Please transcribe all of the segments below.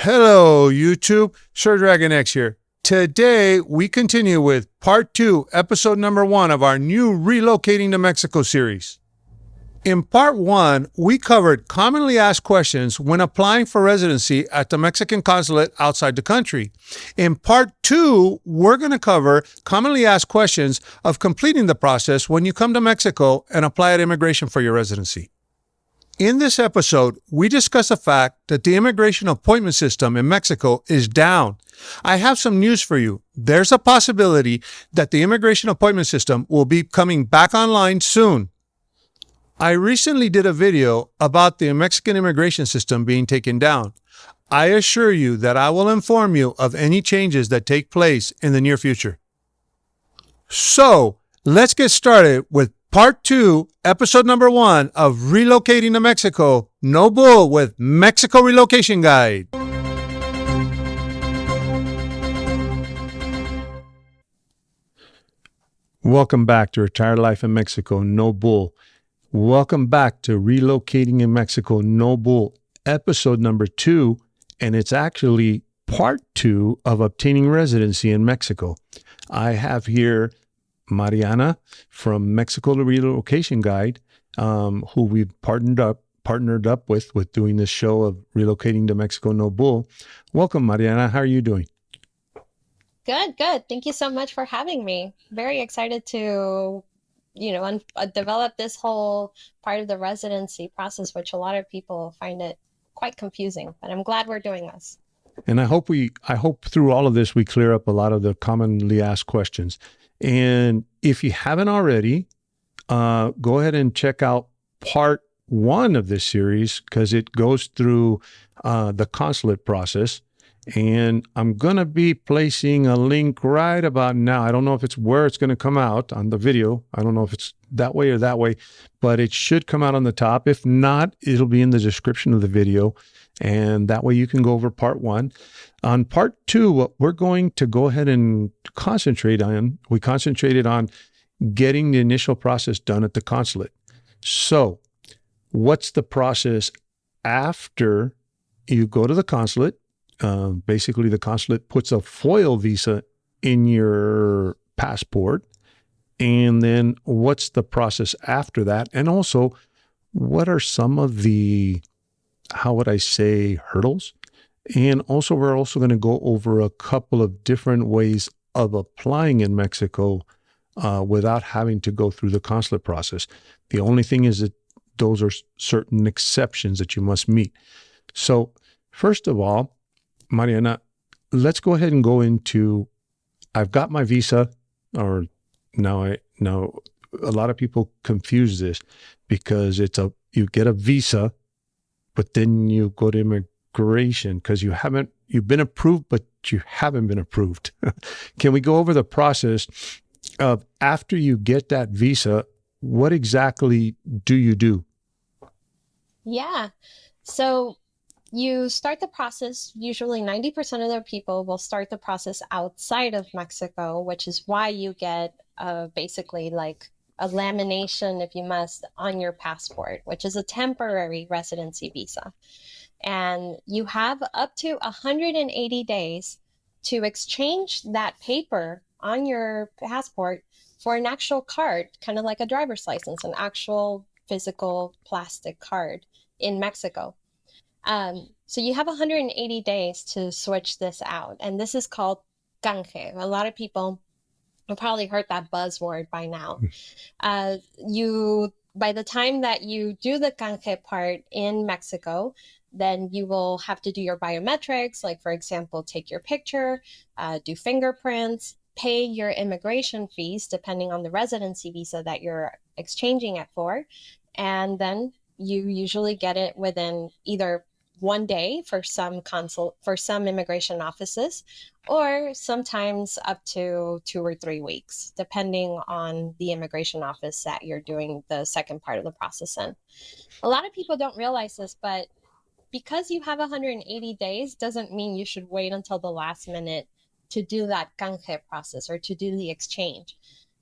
Hello, YouTube. Sir Dragon X here. Today, we continue with part 2, episode number 1 of our new Relocating to Mexico series. In part 1, we covered commonly asked questions when applying for residency at the Mexican consulate outside the country. In part 2, we're going to cover commonly asked questions of completing the process when you come to Mexico and apply at immigration for your residency. In this episode, we discuss the fact that the immigration appointment system in Mexico is down. I have some news for you. There's a possibility that the immigration appointment system will be coming back online soon. I recently did a video about the Mexican immigration system being taken down. I assure you that I will inform you of any changes that take place in the near future. So, let's get started with Part 2, episode number 1 of Relocating to Mexico, No Bull with Mexico Relocation Guide. Welcome back to Retired Life in Mexico, No Bull. Welcome back to Relocating in Mexico, No Bull, episode number 2, and it's actually part 2 of obtaining residency in Mexico. I have here Mariana from Mexico Relocation Guide, who we've partnered up with doing this show of Relocating to Mexico No Bull. Welcome, Mariana. How are you doing? Good. Thank you so much for having me. Very excited to, develop this whole part of the residency process, which a lot of people find it quite confusing, but I'm glad we're doing this. And I hope through all of this, we clear up a lot of the commonly asked questions. And if you haven't already, go ahead and check out part 1 of this series because it goes through the consulate process. And I'm going to be placing a link right about now. I don't know if it's where it's going to come out on the video. I don't know if it's that way or that way, but it should come out on the top. If not, it'll be in the description of the video. And that way you can go over part 1. On part 2, what we're going to go ahead and concentrated on getting the initial process done at the consulate. So what's the process after you go to the consulate? Basically, the consulate puts a foil visa in your passport. And then what's the process after that? And also, what are some of the, how would I say, hurdles? And also, we're also going to go over a couple of different ways of applying in Mexico without having to go through the consulate process. The only thing is that those are certain exceptions that you must meet. So first of all, Mariana, let's go ahead and go into, I've got my visa, or now a lot of people confuse this because you get a visa, but then you go to immigration because you've been approved, but you haven't been approved. Can we go over the process of after you get that visa, what exactly do you do? Yeah. So you start the process, usually 90% of the people will start the process outside of Mexico, which is why you get basically like a lamination, if you must, on your passport, which is a temporary residency visa. And you have up to 180 days to exchange that paper on your passport for an actual card, kind of like a driver's license, an actual physical plastic card in Mexico. So you have 180 days to switch this out. And this is called canje. A lot of people have probably heard that buzzword by now. By the time that you do the canje part in Mexico, then you will have to do your biometrics, like, for example, take your picture, do fingerprints, pay your immigration fees, depending on the residency visa that you're exchanging it for. And then you usually get it within either one day for some immigration offices, or sometimes up to 2 or 3 weeks, depending on the immigration office that you're doing the second part of the process in. A lot of people don't realize this, but because you have 180 days doesn't mean you should wait until the last minute to do that canje process or to do the exchange.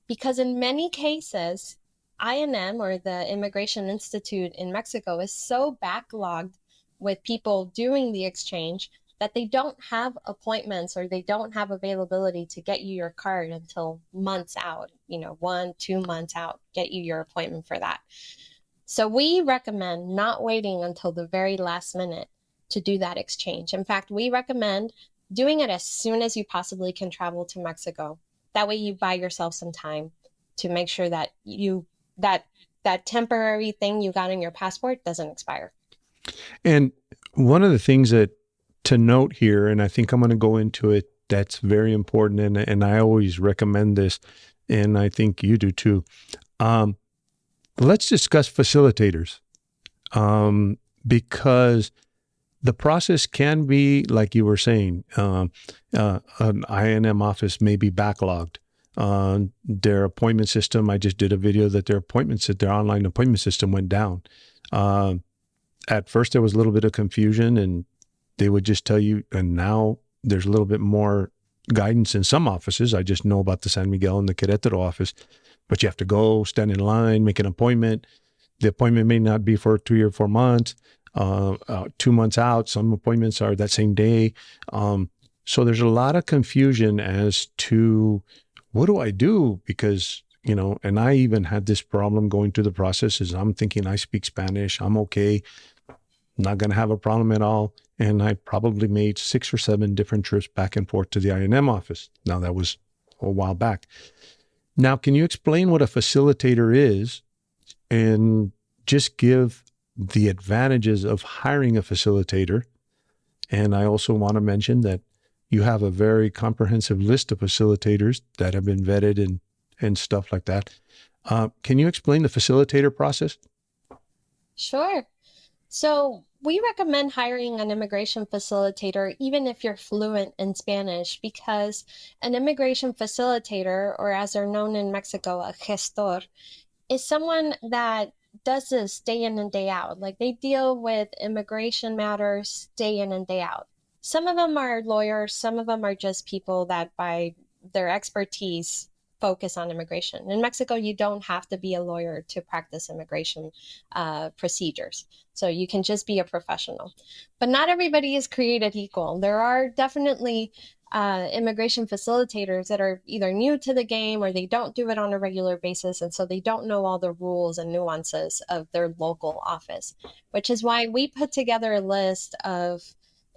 Because in many cases, INM, or the Immigration Institute in Mexico, is so backlogged with people doing the exchange that they don't have appointments or they don't have availability to get you your card until months out, 1, 2 months out, get you your appointment for that. So we recommend not waiting until the very last minute to do that exchange. In fact, we recommend doing it as soon as you possibly can travel to Mexico. That way you buy yourself some time to make sure that that temporary thing you got in your passport doesn't expire. And one of the things that to note here, and I think I'm going to go into it, that's very important, and I always recommend this, and I think you do too. Let's discuss facilitators, because the process can be, like you were saying, an INM office may be backlogged. Their appointment system, I just did a video that their online appointment system went down. At first, there was a little bit of confusion, and they would just tell you, and now there's a little bit more guidance in some offices. I just know about the San Miguel and the Querétaro office, but you have to go, stand in line, make an appointment. The appointment may not be for 3 or 4 months, 2 months out. Some appointments are that same day. So there's a lot of confusion as to what do I do? Because, and I even had this problem going through the process is I'm thinking I speak Spanish. I'm okay. Not going to have a problem at all. And I probably made 6 or 7 different trips back and forth to the INM office. Now, that was a while back. Now, can you explain what a facilitator is and just give the advantages of hiring a facilitator? And I also want to mention that you have a very comprehensive list of facilitators that have been vetted and stuff like that. Can you explain the facilitator process? Sure. So we recommend hiring an immigration facilitator, even if you're fluent in Spanish, because an immigration facilitator, or as they're known in Mexico, a gestor, is someone that does this day in and day out. Like they deal with immigration matters day in and day out. Some of them are lawyers, some of them are just people that by their expertise focus on immigration. In Mexico, you don't have to be a lawyer to practice immigration procedures. So you can just be a professional. But not everybody is created equal. There are definitely immigration facilitators that are either new to the game or they don't do it on a regular basis. And so they don't know all the rules and nuances of their local office, which is why we put together a list of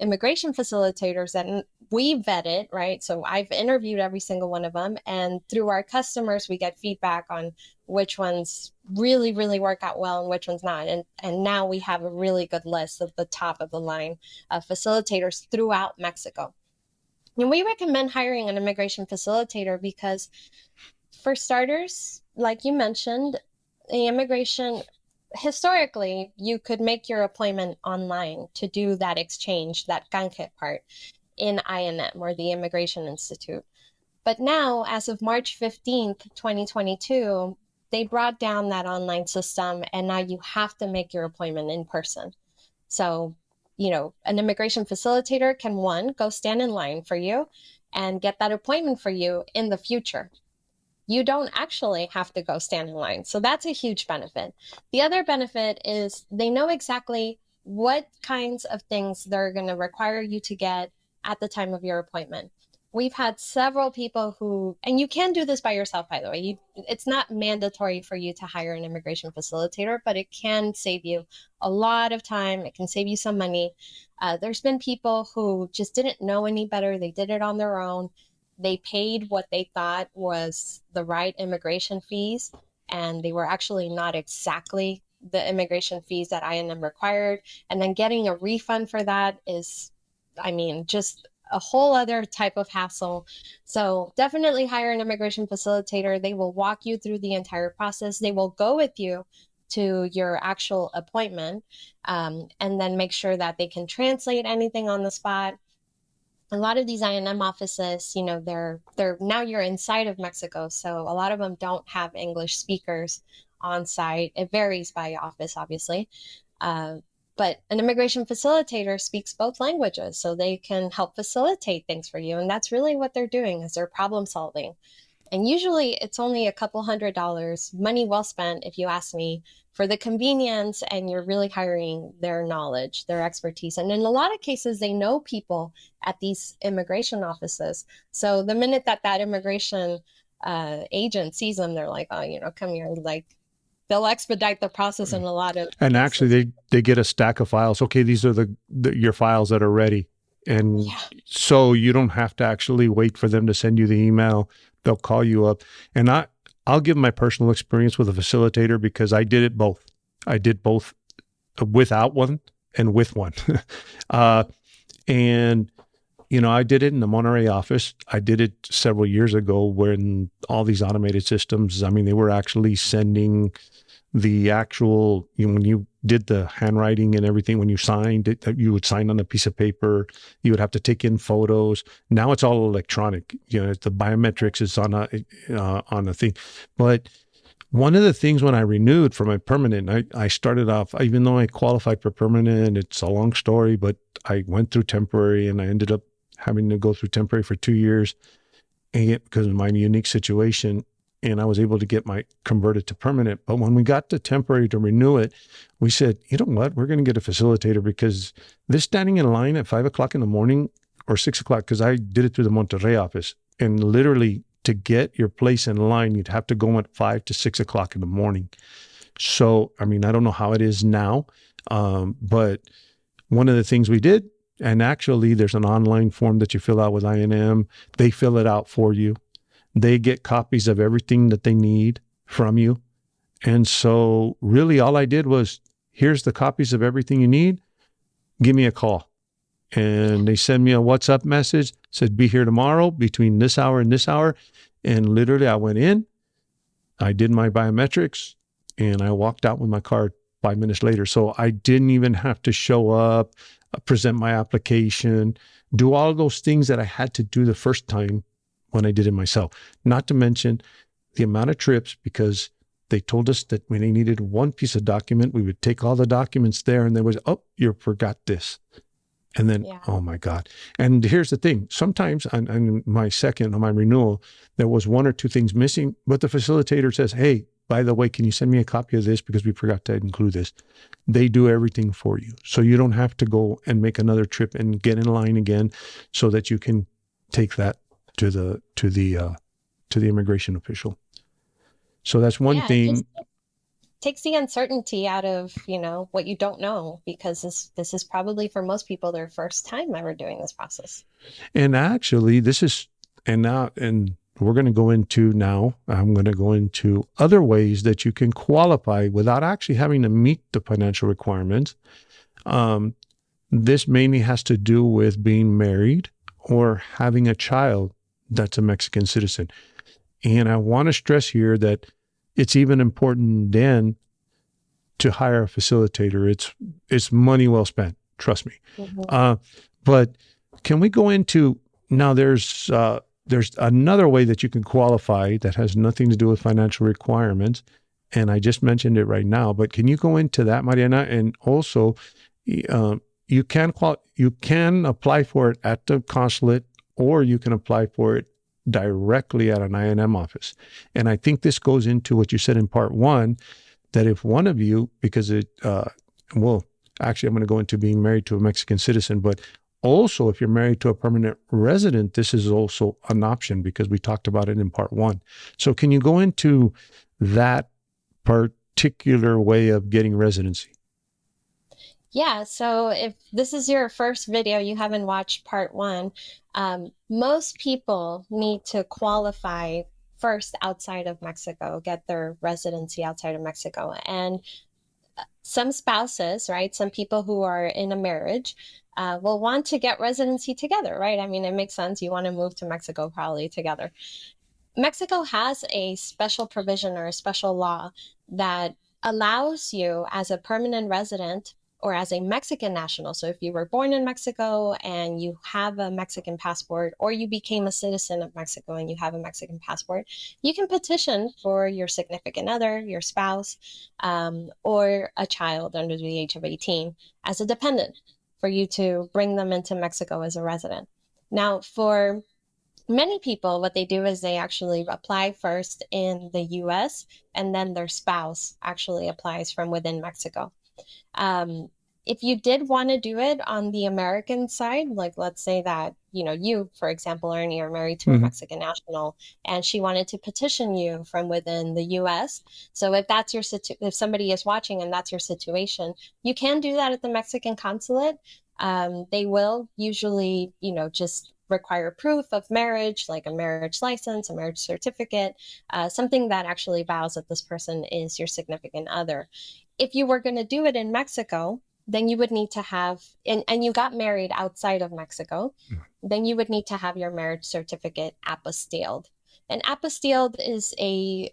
immigration facilitators that we vetted, right? So I've interviewed every single one of them. And through our customers, we get feedback on which ones really, really work out well and which ones not. And now we have a really good list of the top of the line facilitators throughout Mexico. And we recommend hiring an immigration facilitator because, for starters, like you mentioned, the immigration, historically, you could make your appointment online to do that exchange, that canje part in INM or the Immigration Institute. But now, as of March 15th, 2022, they brought down that online system and now you have to make your appointment in person. So, an immigration facilitator can, one, go stand in line for you and get that appointment for you in the future. You don't actually have to go stand in line. So that's a huge benefit. The other benefit is they know exactly what kinds of things they're going to require you to get at the time of your appointment. We've had several people who, and you can do this by yourself, by the way. It's not mandatory for you to hire an immigration facilitator, but it can save you a lot of time. It can save you some money. There's been people who just didn't know any better. They did it on their own. They paid what they thought was the right immigration fees, and they were actually not exactly the immigration fees that INM required. And then getting a refund for that is, just a whole other type of hassle. So definitely hire an immigration facilitator. They will walk you through the entire process. They will go with you to your actual appointment, and then make sure that they can translate anything on the spot. A lot of these INM offices, they're now you're inside of Mexico, so a lot of them don't have English speakers on site. It varies by office, obviously. But an immigration facilitator speaks both languages, so they can help facilitate things for you. And that's really what they're doing, is they're problem solving. And usually it's only a couple $100, money well spent, if you ask me, for the convenience, and you're really hiring their knowledge, their expertise. And in a lot of cases, they know people at these immigration offices. So the minute that immigration agent sees them, they're like, oh, come here. Like, they'll expedite the process in a lot of And actually, cases. they get a stack of files. Okay, these are your files that are ready, and Yeah. so you don't have to actually wait for them to send you the email. They'll call you up, and I'll give my personal experience with a facilitator because I did it both. I did both without one and with one, and I did it in the Monterey office. I did it several years ago when all these automated systems. I mean, they were actually sending the actual, when you did the handwriting and everything, when you signed it, you would sign on a piece of paper, you would have to take in photos. Now it's all electronic. The biometrics is on a thing. But one of the things when I renewed for my permanent, I started off, even though I qualified for permanent, it's a long story, but I went through temporary and I ended up having to go through temporary for 2 years because of my unique situation. And I was able to get my converted to permanent. But when we got to temporary to renew it, we said, you know what, we're going to get a facilitator because this standing in line at 5 o'clock in the morning or 6 o'clock, because I did it through the Monterrey office, and literally to get your place in line, you'd have to go at 5 to 6 o'clock in the morning. So, I mean, I don't know how it is now, but one of the things we did, and actually there's an online form that you fill out with INM. They fill it out for you. They get copies of everything that they need from you. And so really all I did was, here's the copies of everything you need. Give me a call. And they send me a WhatsApp message, said, be here tomorrow between this hour and this hour. And literally I went in, I did my biometrics, and I walked out with my card 5 minutes later. So I didn't even have to show up, present my application, do all of those things that I had to do the first time when I did it myself. Not to mention the amount of trips, because they told us that when they needed one piece of document, we would take all the documents there, and there was, oh, you forgot this. And then, Yeah. oh my God. And here's the thing. Sometimes on my renewal, there was one or two things missing, but the facilitator says, hey, by the way, can you send me a copy of this because we forgot to include this? They do everything for you. So you don't have to go and make another trip and get in line again so that you can take that to the immigration official. So that's one Yeah. It just thing. takes the uncertainty out of, what you don't know, because this is probably for most people their first time ever doing this process. And actually, and we're going to go into now, I'm going to go into other ways that you can qualify without actually having to meet the financial requirements. This mainly has to do with being married or having a child that's a Mexican citizen. And I want to stress here that it's even important then to hire a facilitator. It's money well spent. Trust me. Mhm. But can we go into now? There's another way that you can qualify that has nothing to do with financial requirements, and I just mentioned it right now. But can you go into that, Mariana? And also, you can apply for it at the consulate, or you can apply for it directly at an INM office. And I think this goes into what you said in part one, that if one of you, because well, actually, I'm going to go into being married to a Mexican citizen, but also if you're married to a permanent resident, this is also an option because we talked about it in part one. So can you go into that particular way of getting residency? Yeah, so if this is your first video, you haven't watched part one, most people need to qualify first outside of Mexico, get their residency outside of Mexico. And some spouses, right, some people who are in a marriage will want to get residency together, right? I mean, it makes sense. You want to move to Mexico probably together. Mexico has a special provision or a special law that allows you as a permanent resident or as a Mexican national. So if you were born in Mexico and you have a Mexican passport, or you became a citizen of Mexico and you have a Mexican passport, you can petition for your significant other, your spouse, or a child under the age of 18 as a dependent for you to bring them into Mexico as a resident. Now, for Many people, what they do is they actually apply first in the US, and then their spouse actually applies from within Mexico. Um, if you did want to do it on the American side, like let's say that, you, for example, Ernie, are married to a Mhm. Mexican national and she wanted to petition you from within the US. So if that's your if somebody is watching and that's your situation, you can do that at the Mexican consulate. They will usually, just require proof of marriage, like a marriage license, a marriage certificate, something that actually vows that this person is your significant other. If you were going to do it in Mexico, then you would need to have, and you got married outside of Mexico, then you would need to have your marriage certificate apostilled. And apostilled is it's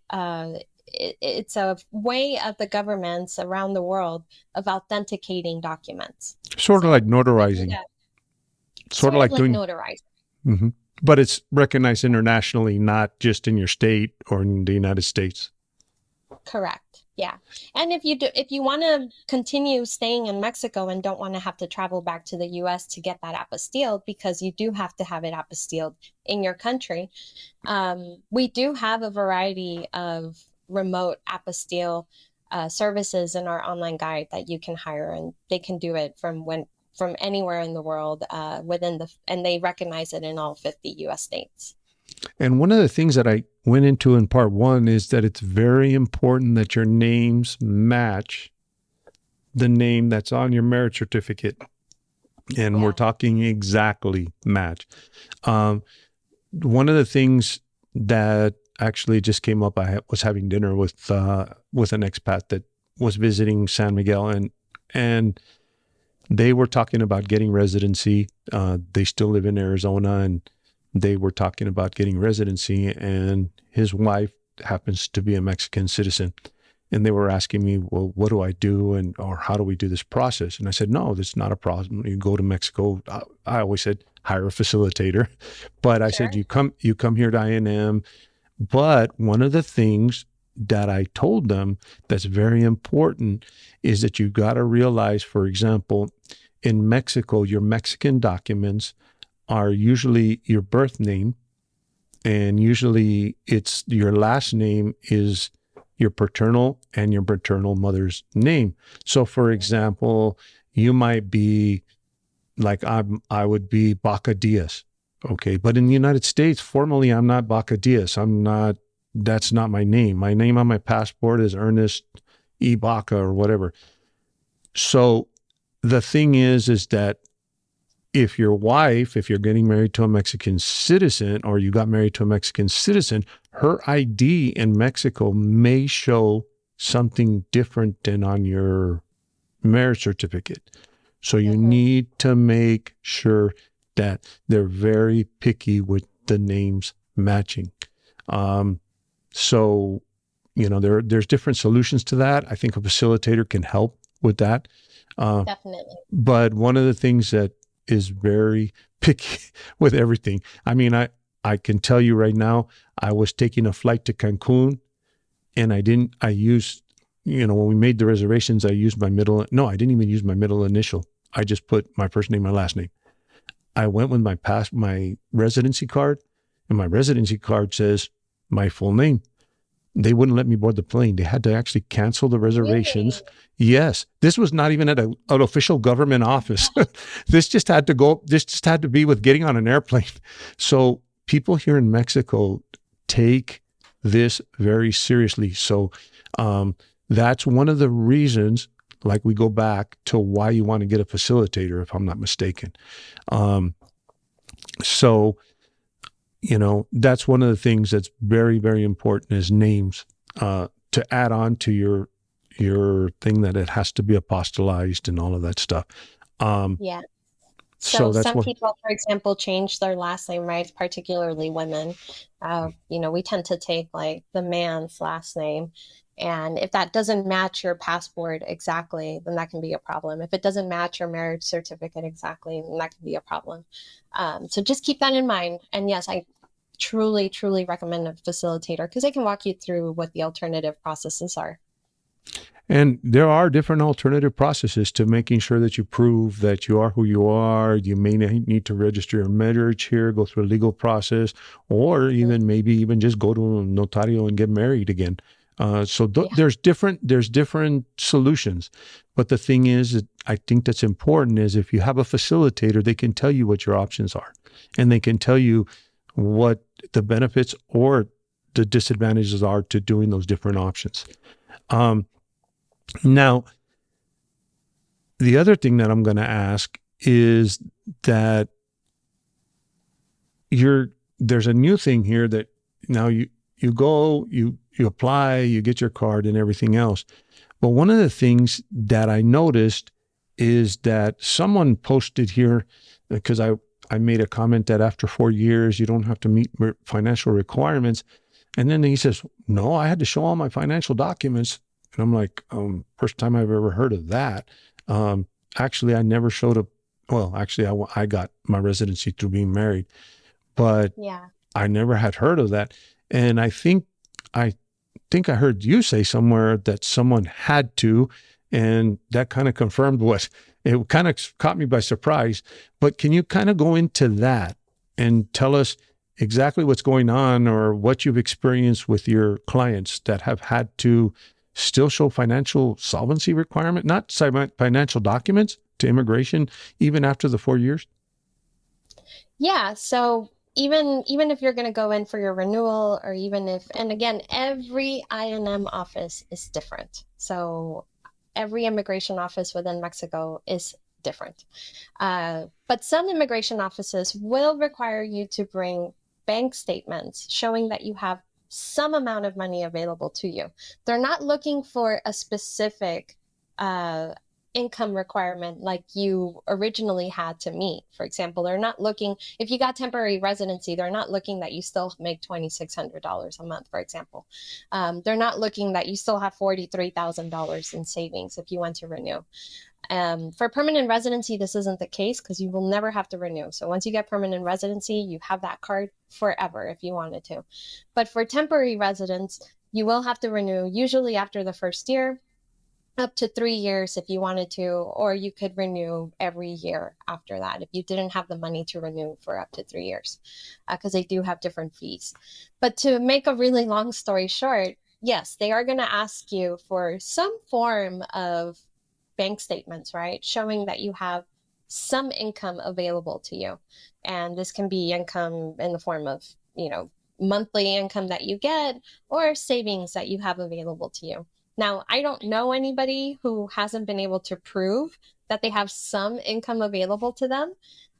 a way of the governments around the world of authenticating documents. Sort of So like they do notarizing, that, sort of sort of like like doing, notarized. mhm. But it's recognized internationally, not just in your state or in the United States. Correct. Yeah. And if you want to continue staying in Mexico and don't want to have to travel back to the US to get that apostilled, because you do have to have it apostilled in your country, we do have a variety of remote apostille services in our online guide that you can hire, and they can do it from anywhere in the world and they recognize it in all 50 US states. And one of the things that I went into in part one is that it's very important that your names match the name that's on your marriage certificate. And we're Yeah. talking exactly match. Um, One of the things that actually just came up, was having dinner with an expat that was visiting San Miguel, and they were talking about getting residency. They still live in Arizona, and they were talking about getting residency. And his wife happens to be a Mexican citizen, and they were asking me, well, what do I do, or how do we do this process? And I said, no, that's not a problem. You go to Mexico. I always said hire a facilitator, but I said Sure. you come here to INM. But one of the things that I told them that's very important is that you got to realize, for example, in Mexico, your Mexican documents are usually your birth name, and usually it's your last name is your paternal and your paternal mother's name. So, for example, you might be like I would be Baca Diaz. Okay. But in the United States, formally, I'm not Baca Diaz. I'm not, that's not my name. My name on my passport is Ernest E. Baca or whatever. So the thing is that if your wife, if you're getting married to a Mexican citizen, or you got married to a Mexican citizen, her ID in Mexico may show something different than on your marriage certificate. So you Mm-hmm. need to make sure that they're very picky with the names matching. Um, so, there's different solutions to that. I think a facilitator can help with that. Uh, Definitely. but one of the things that is very picky with everything. I mean, I can tell you right now, I was taking a flight to Cancun, and I used, when we made the reservations, I used no, I didn't even use my middle initial. I just put my first name, my last name. I went with my residency card, and my residency card says my full name. They wouldn't let me board the plane. They had to actually cancel the Really? reservations. Yes, this was not even at an official government office. This just had to be with getting on an airplane. So people here in Mexico take this very seriously. So that's one of the reasons, like we go back to why you want to get a facilitator, if I'm not mistaken. Um, so that's one of the things that's very, very important is names, to add on to your thing, that it has to be apostolized and all of that stuff. Um, Yeah. so So that's some what, people, for example, change their last name, right? Particularly women. We tend to take like the man's last name. And if that doesn't match your passport exactly, then that can be a problem. If it doesn't match your marriage certificate exactly, then that can be a problem. So just keep that in mind. And yes, I truly, truly recommend a facilitator because they can walk you through what the alternative processes are. And there are different alternative processes to making sure that you prove that you are who you are. You may need to register your marriage here, go through a legal process, or even maybe even just go to a notario and get married again. So there's different solutions. But the thing is that I think that's important is if you have a facilitator, they can tell you what your options are, and they can tell you what the benefits or the disadvantages are to doing those different options. Now, the other thing that I'm going to ask is that there's a new thing here that now you go, you apply, you get your card and everything else. But one of the things that I noticed is that someone posted here, because I made a comment that after 4 years, you don't have to meet financial requirements. And then he says, no, I had to show all my financial documents. And I'm like, first time I've ever heard of that. Actually, I never showed up. Well, actually, I got my residency through being married, but Yeah. I never had heard of that. And I think I heard you say somewhere that someone had to, and that kind of confirmed what it kind of caught me by surprise. But can you kind of go into that and tell us exactly what's going on or what you've experienced with your clients that have had to still show financial solvency requirement, not financial documents to immigration, even after the 4 years? Yeah, so even if you're going to go in for your renewal, or even if, and again, every INM office is different. So every immigration office within Mexico is different. But some immigration offices will require you to bring bank statements showing that you have some amount of money available to you. They're not looking for a specific income requirement like you originally had to meet. For example, they're not looking, if you got temporary residency, they're not looking that you still make $2,600 a month, for example. They're not looking that you still have $43,000 in savings if you want to renew. For permanent residency, this isn't the case because you will never have to renew. So once you get permanent residency, you have that card forever if you wanted to. But for temporary residence, you will have to renew usually after the first year, up to 3 years if you wanted to, or you could renew every year after that if you didn't have the money to renew for up to 3 years, because they do have different fees. But to make a really long story short, yes, they are going to ask you for some form of bank statements, right? Showing that you have some income available to you. And this can be income in the form of, monthly income that you get or savings that you have available to you. Now, I don't know anybody who hasn't been able to prove that they have some income available to them.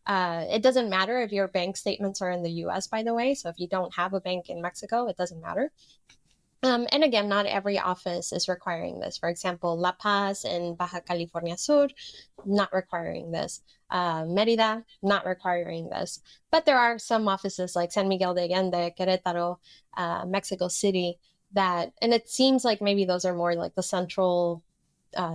It doesn't matter if your bank statements are in the US, by the way. So if you don't have a bank in Mexico, it doesn't matter. And again, not every office is requiring this. For example, La Paz in Baja California Sur, not requiring this. Mérida, not requiring this. But there are some offices like San Miguel de Allende, Querétaro, Mexico City, and it seems like maybe those are more like the central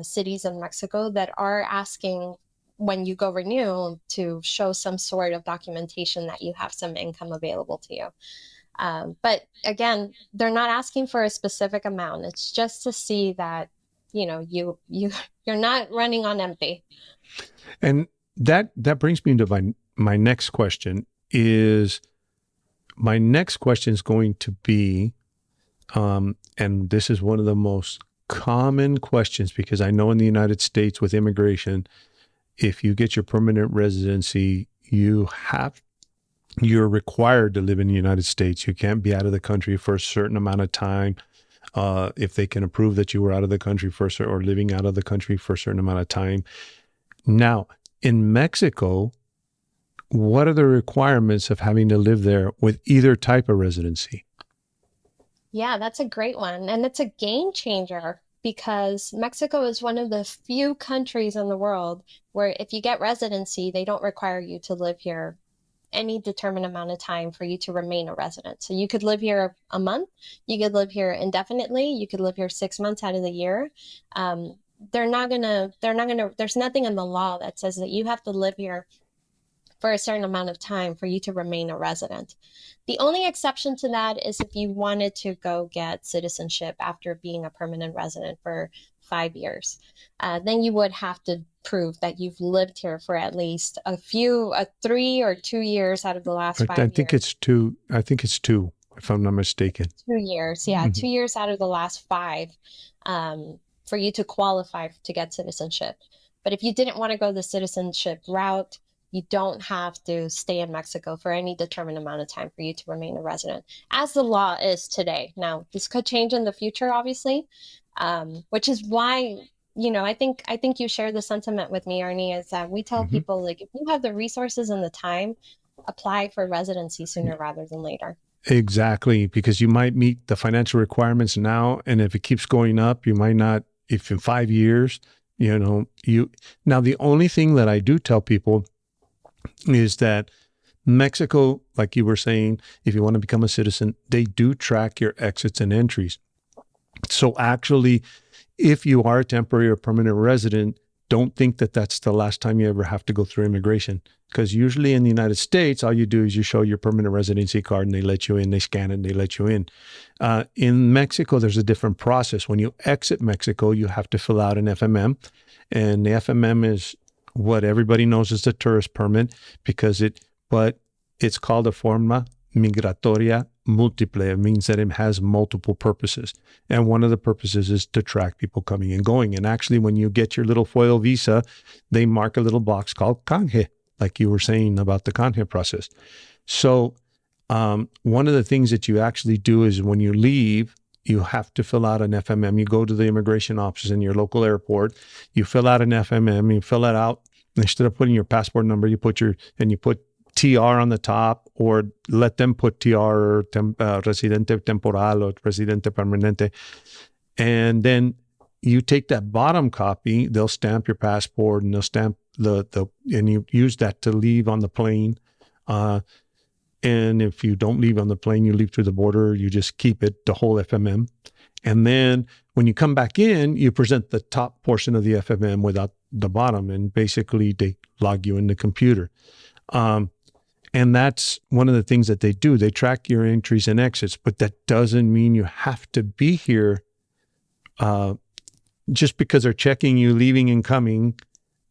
cities in Mexico that are asking when you go renew to show some sort of documentation that you have some income available to you. But again, they're not asking for a specific amount. It's just to see that, you're not running on empty. And that brings me to my next question is going to be, and this is one of the most common questions, because I know in the United States with immigration, if you get your permanent residency, you're required to live in the United States. You can't be out of the country for a certain amount of time. If they can prove that you were out of the country or living out of the country for a certain amount of time. Now, in Mexico, what are the requirements of having to live there with either type of residency? Yeah, that's a great one. And it's a game changer because Mexico is one of the few countries in the world where if you get residency, they don't require you to live here any determined amount of time for you to remain a resident. So you could live here a month, you could live here indefinitely, you could live here 6 months out of the year. There's nothing in the law that says that you have to live here for a certain amount of time for you to remain a resident. The only exception to that is if you wanted to go get citizenship after being a permanent resident for 5 years. Then you would have to prove that you've lived here for at least 3 or 2 years out of the last 5 I years. think it's two. I think it's two, if I'm not mistaken. 2 years, yeah, 2 years out of the last 5, for you to qualify to get citizenship. But if you didn't want to go the citizenship route, you don't have to stay in Mexico for any determined amount of time for you to remain a resident, as the law is today. Now, this could change in the future, obviously, which is why, I think you share the sentiment with me, Ernie, is that we tell people, like, if you have the resources and the time, apply for residency sooner rather than later. Exactly, because you might meet the financial requirements now, and if it keeps going up, you might not. If in 5 years, now the only thing that I do tell people is that Mexico, like you were saying, if you want to become a citizen, they do track your exits and entries. So actually, if you are a temporary or permanent resident, don't think that that's the last time you ever have to go through immigration. Because usually in the United States, all you do is you show your permanent residency card and they let you in, they scan it and they let you in. In Mexico, there's a different process. When you exit Mexico, you have to fill out an FMM. And the FMM is what everybody knows as the tourist permit, but it's called a forma migratoria multiple. It means that it has multiple purposes. And one of the purposes is to track people coming and going. And actually, when you get your little foil visa, they mark a little box called canje, like you were saying about the canje process. So one of the things that you actually do is when you leave, you have to fill out an FMM. You go to the immigration office in your local airport, you fill out an FMM, you fill it out. Instead of putting your passport number, you put TR on the top, or let them put TR or residente temporal or residente permanente. And then you take that bottom copy, they'll stamp your passport and they'll stamp and you use that to leave on the plane. And if you don't leave on the plane, you leave through the border, you just keep it, the whole FMM. And then when you come back in, you present the top portion of the FMM without the bottom. And basically they log you in the computer. And that's one of the things that they do. They track your entries and exits, but that doesn't mean you have to be here. Just because they're checking you leaving and coming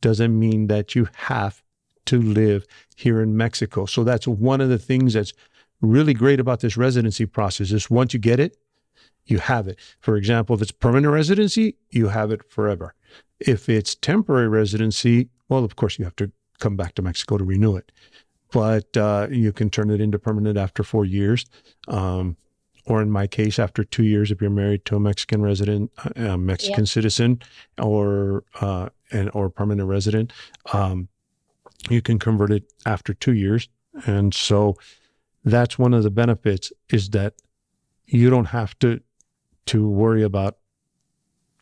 doesn't mean that you have to live here in Mexico. So that's one of the things that's really great about this residency process is once you get it, you have it. For example, if it's permanent residency, you have it forever. If it's temporary residency, well, of course, you have to come back to Mexico to renew it. But you can turn it into permanent after 4 years. Or in my case, after 2 years, if you're married to a Mexican resident, Mexican citizen, or permanent resident, you can convert it after 2 years. And so that's one of the benefits, is that you don't have to worry about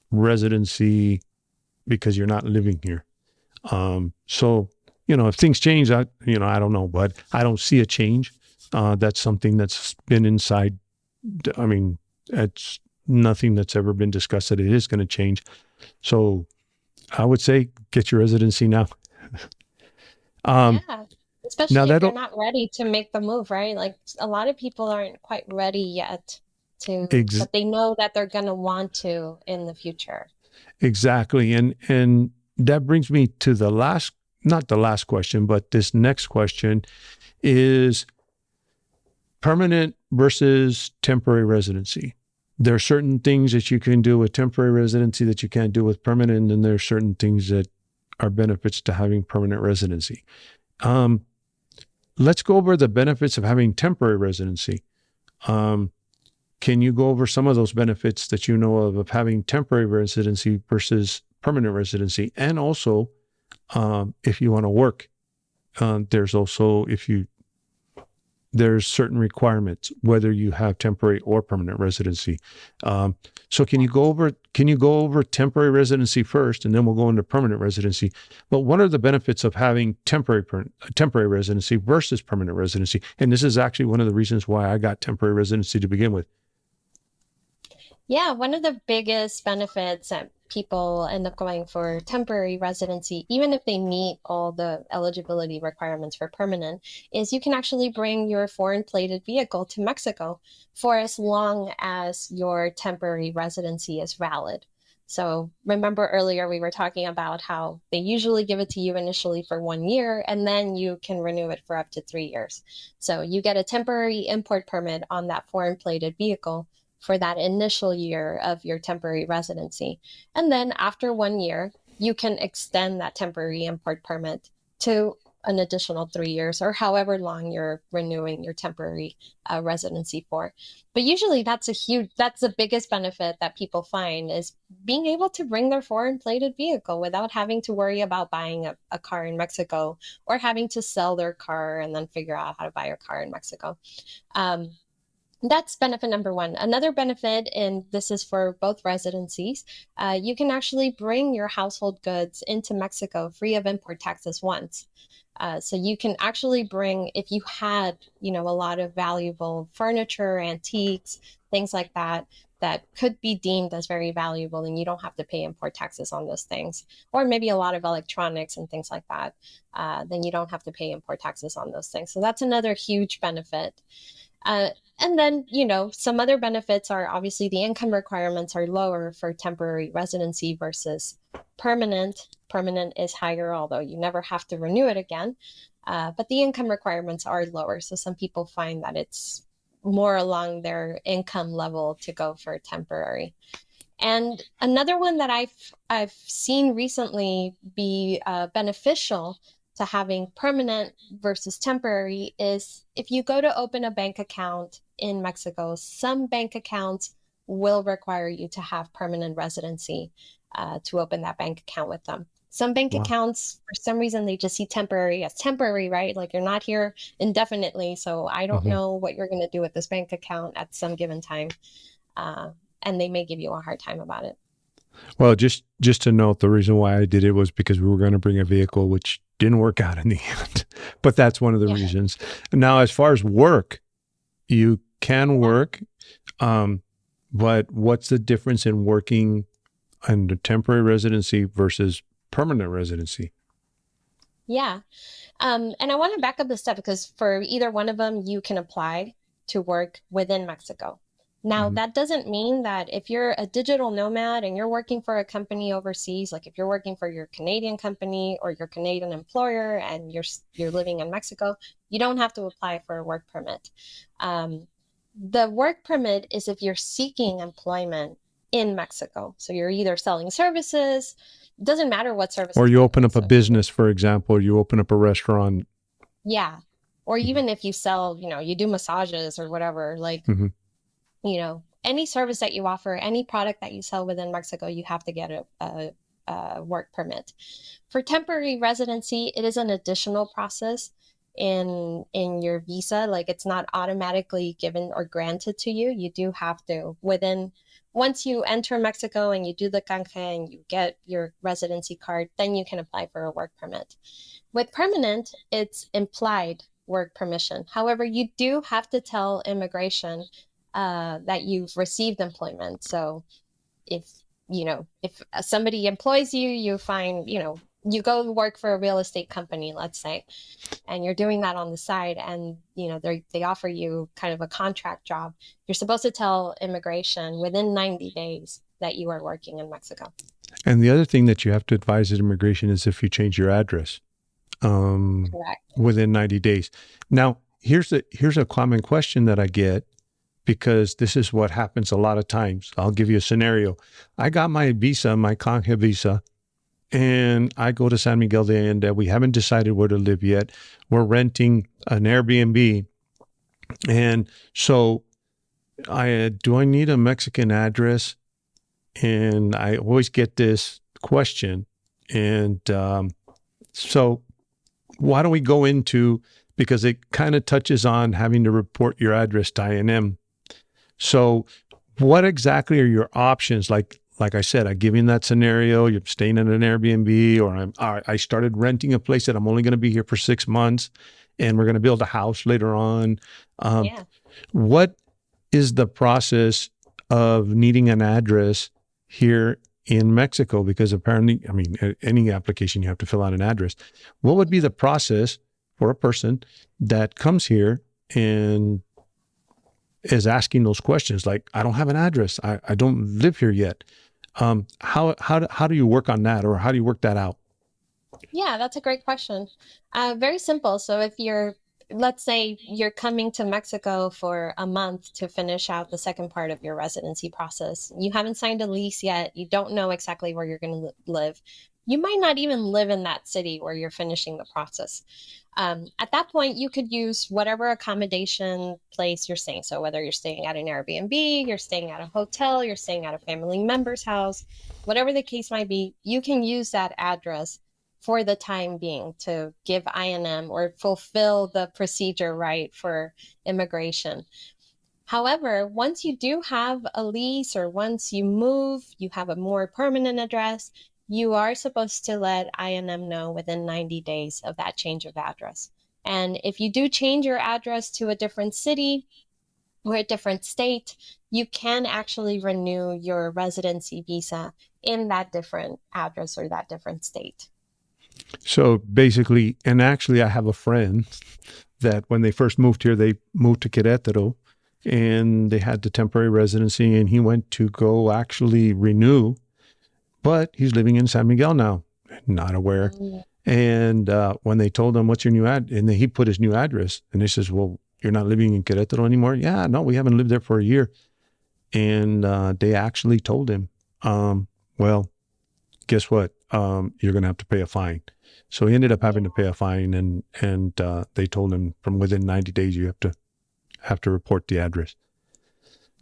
residency because you're not living here. So, if things change, I don't know, but I don't see a change. That's something that's been inside. I mean, it's nothing that's ever been discussed that it is going to change. So I would say get your residency now. Especially if you're not ready to make the move, right? Like a lot of people aren't quite ready yet but they know that they're going to want to in the future. Exactly. And that brings me to not the last question, but this next question is permanent versus temporary residency. There are certain things that you can do with temporary residency that you can't do with permanent, and there are certain things that are benefits to having permanent residency. Let's go over the benefits of having temporary residency. Can you go over some of those benefits that you know of having temporary residency versus permanent residency? And also, if you want to work, there's certain requirements, whether you have temporary or permanent residency. So can you go over temporary residency first, and then we'll go into permanent residency. But what are the benefits of having temporary residency versus permanent residency? And this is actually one of the reasons why I got temporary residency to begin with. Yeah, one of the biggest benefits that people end up going for temporary residency, even if they meet all the eligibility requirements for permanent, is you can actually bring your foreign plated vehicle to Mexico for as long as your temporary residency is valid. So remember earlier we were talking about how they usually give it to you initially for 1 year, and then you can renew it for up to 3 years. So you get a temporary import permit on that foreign plated vehicle for that initial year of your temporary residency. And then after 1 year, you can extend that temporary import permit to an additional 3 years or however long you're renewing your temporary residency for. But usually that's the biggest benefit that people find is being able to bring their foreign plated vehicle without having to worry about buying a car in Mexico or having to sell their car and then figure out how to buy a car in Mexico. Um, that's benefit number one. Another benefit, and this is for both residencies, you can actually bring your household goods into Mexico free of import taxes once. So you can actually bring, if you had, a lot of valuable furniture, antiques, things like that, that could be deemed as very valuable, and you don't have to pay import taxes on those things. Or maybe a lot of electronics and things like that, then you don't have to pay import taxes on those things. So that's another huge benefit. Uh, and then, some other benefits are obviously the income requirements are lower for temporary residency versus permanent. Permanent is higher, although you never have to renew it again. But the income requirements are lower. So some people find that it's more along their income level to go for temporary. And another one that I've seen recently be beneficial to having permanent versus temporary is if you go to open a bank account in Mexico, some bank accounts will require you to have permanent residency to open that bank account with them. Some bank Wow. accounts, for some reason, they just see temporary as temporary, right? Like you're not here indefinitely, so I don't Mhm. know what you're going to do with this bank account at some given time. Uh, and they may give you a hard time about it. Well, just to note, the reason why I did it was because we were going to bring a vehicle, which didn't work out in the end. But that's one of the Yeah. reasons. Now, as far as work, you can work, but what's the difference in working under temporary residency versus permanent residency? Yeah. And I want to back up the step because for either one of them, you can apply to work within Mexico. Now, Mhm. that doesn't mean that if you're a digital nomad and you're working for a company overseas, like if you're working for your Canadian company or your Canadian employer and you're living in Mexico, you don't have to apply for a work permit. Um, the work permit is if you're seeking employment in Mexico. So you're either selling services, doesn't matter what Or services, you by the open way. up a So business, for example, or you open up a restaurant. yeah. Or Mhm. even if you sell, you do massages or whatever, like, Mhm. any service that you offer, any product that you sell within Mexico, you have to get a work permit. For temporary residency, it is an additional process in your visa. Like it's not automatically given or granted to you. You do have to once you enter Mexico and you do the canje and you get your residency card, then you can apply for a work permit. With permanent, it's implied work permission. However, you do have to tell immigration that you've received employment. So if if somebody employs you, you find you go work for a real estate company, let's say, and you're doing that on the side, and they offer you kind of a contract job. You're supposed to tell immigration within 90 days that you are working in Mexico. And the other thing that you have to advise at immigration is if you change your address Correct. within 90 days. Now, here's a common question that I get because this is what happens a lot of times. I'll give you a scenario. I got my visa, my canje visa, and I go to San Miguel de Allende. We haven't decided where to live yet. We're renting an Airbnb. And so do I need a Mexican address? And I always get this question. And so why don't we go into, because it kind of touches on having to report your address to INM. So what exactly are your options? Like I said, I give you that scenario, you're staying in an Airbnb, or I started renting a place that I'm only going to be here for 6 months and we're going to build a house later on. Um, Yeah. what is the process of needing an address here in Mexico? Because apparently, I mean, any application you have to fill out an address. What would be the process for a person that comes here and is asking those questions? Like, I don't have an address. I don't live here yet. How do you work on that, or how do you work that out? Yeah, that's a great question. Very simple. So if let's say you're coming to Mexico for a month to finish out the second part of your residency process. You haven't signed a lease yet. You don't know exactly where you're going to live. You might not even live in that city where you're finishing the process. At that point, you could use whatever accommodation place you're staying. So whether you're staying at an Airbnb, you're staying at a hotel, you're staying at a family member's house, whatever the case might be, you can use that address for the time being to give INM or fulfill the procedure right for immigration. However, once you do have a lease or once you move, you have a more permanent address, you are supposed to let INM know within 90 days of that change of address. And if you do change your address to a different city or a different state, you can actually renew your residency visa in that different address or that different state. So basically, and actually, I have a friend that when they first moved here, they moved to Querétaro and they had the temporary residency, and he went to go actually renew, but he's living in San Miguel now, not aware. Mm. And when they told him, what's your new ad? And then he put his new address, and they says, well, you're not living in Querétaro anymore? Yeah, no, we haven't lived there for a year. And they actually told him, well, guess what? You're going to have to pay a fine. So he ended up having to pay a fine, and they told him from within 90 days you have to report the address.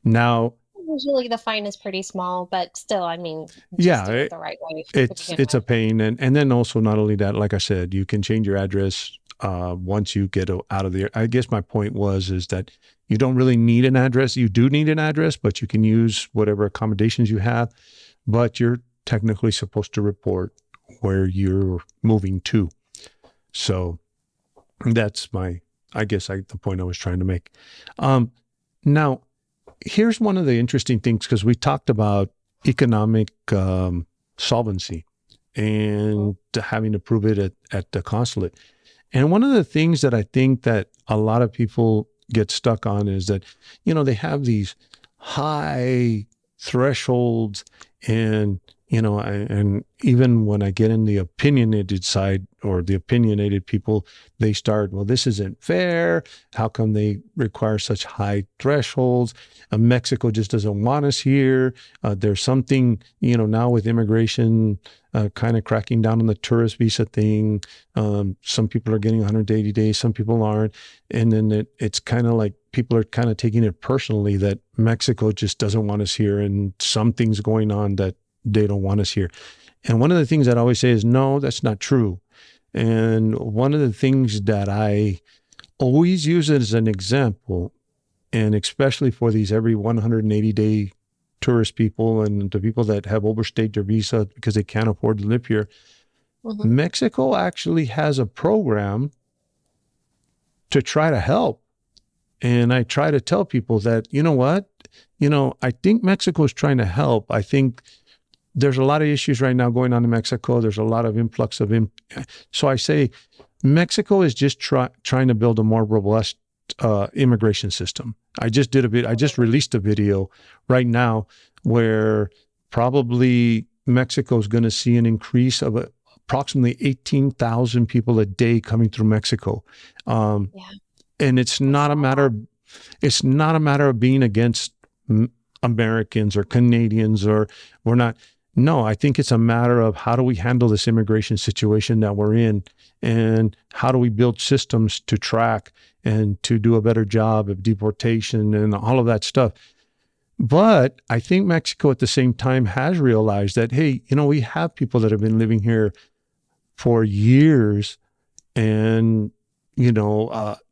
Now, Usually the fine is pretty small, but still, I mean, just yeah, do it the right way to begin it's a with. pain, and then also not only that, like I said, you can change your address once you get out of there. I guess my point was is that you don't really need an address. You do need an address, but you can use whatever accommodations you have. But you're technically supposed to report where you're moving to. So that's the point I was trying to make. Now, here's one of the interesting things, because we talked about economic solvency and having to prove it at the consulate. And one of the things that I think that a lot of people get stuck on is that, they have these high thresholds, and and even when I get in the opinionated side, or the opinionated people, they start, well, this isn't fair. How come they require such high thresholds? Mexico just doesn't want us here. There's something, now with immigration kind of cracking down on the tourist visa thing. Some people are getting 180 days, some people aren't. And then it's kind of like people are kind of taking it personally that Mexico just doesn't want us here, and something's going on that they don't want us here. And one of the things that I always say is, no, that's not true. And one of the things that I always use as an example, and especially for these every 180-day tourist people and the people that have overstayed their visa because they can't afford to live here, Mexico actually has a program to try to help. And I try to tell people that, you know what, I think Mexico is trying to help. I think there's a lot of issues right now going on in Mexico. There's a lot of influx of, so I say Mexico is just trying to build a more robust immigration system. I just released a video right now where probably Mexico is going to see an increase of approximately 18,000 people a day coming through Mexico. And it's not a matter of being against Americans or Canadians, or we're not. No, I think it's a matter of how do we handle this immigration situation that we're in, and how do we build systems to track and to do a better job of deportation and all of that stuff. But I think Mexico at the same time has realized that, hey, we have people that have been living here for years, and you know